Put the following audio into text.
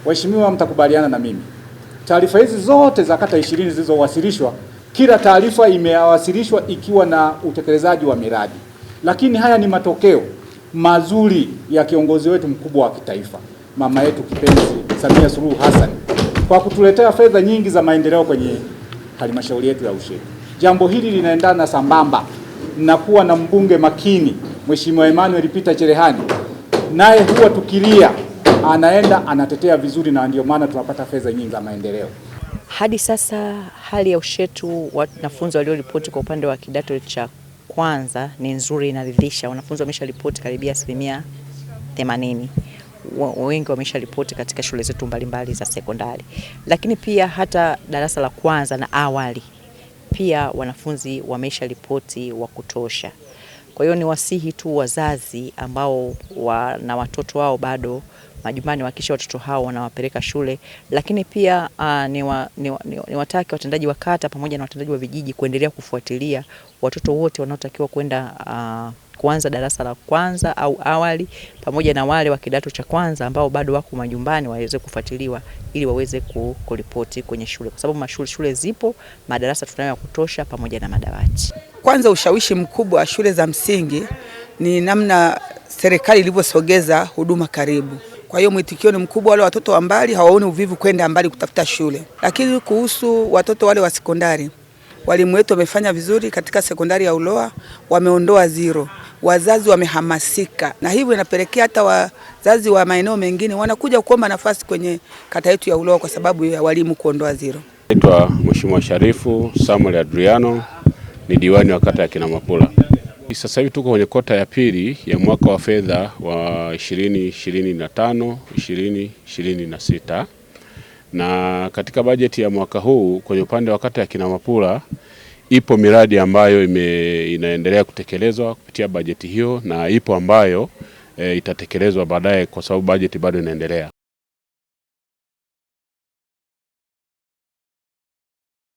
Waheshimiwa, mtakubaliana na mimi, taarifa hizi zote za kata 20 zilizowasilishwa, kila taarifa imewasilishwa ikiwa na utekelezaji wa miradi, lakini haya ni matokeo mazuri ya kiongozi wetu mkubwa wa kitaifa, mama yetu kipenzi Samia Suluhu Hassan, kwa kutuletea fedha nyingi za maendeleo kwenye halmashauri yetu ya Ushetu. Jambo hili linaendana sambamba na kuwa na mbunge makini Mheshimiwa Emmanuel Peter Cherehani, naye huwa tukilia anaenda anatetea vizuri, na ndio maana tunapata fedha nyingi za maendeleo. Hadi sasa hali ya Ushetu, wanafunzi walioripoti kwa upande wa kidato cha kwanza ni nzuri, inaridhisha. Wanafunzi wamesharipoti karibia 80%. Wengi wamesharipoti katika shule zetu mbalimbali za sekondari, lakini pia hata darasa la kwanza na awali pia wanafunzi wamesharipoti wa kutosha. Kwa hiyo ni wasihi tu wazazi ambao na watoto wao bado majumbani, wakisha watoto hao wanawapeleka shule, lakini pia ni wataki watendaji wa kata pamoja na watendaji wa vijiji kuendelea kufuatilia watoto wote wanaotakiwa kwenda kuanza darasa la kwanza au awali, pamoja na wale wa kidato cha kwanza ambao bado wako majumbani waweze kufuatiliwa ili waweze kuripoti kwenye shule, kwa sababu shule zipo, madarasa tunayo ya kutosha pamoja na madawati. Kwanza, ushawishi mkubwa wa shule za msingi ni namna serikali ilivyosogeza huduma karibu. Kwa hiyo mwitikio ni mkubwa, wale watoto wa mbali hawaoni uvivu kwenda mbali kutafuta shule. Lakini kuhusu watoto wale wa sekondari, walimu wetu wamefanya vizuri katika sekondari ya Uloa, wameondoa zero. Wazazi wamehamasika, na hivyo inapelekea hata wazazi wa maeneo mengine wanakuja kuomba nafasi kwenye kata yetu ya Uloa kwa sababu ya walimu kuondoa zero. Naitwa Mheshimiwa Sharifu Samuel Adriano, ni diwani wa kata ya Kinamapula. Sasa hivi tuko kwenye kota ya pili ya mwaka wa fedha wa 2025-2026, na katika bajeti ya mwaka huu kwenye upande wa kata ya Kinamapula ipo miradi ambayo inaendelea kutekelezwa kupitia bajeti hiyo, na ipo ambayo itatekelezwa baadaye kwa sababu bajeti bado inaendelea.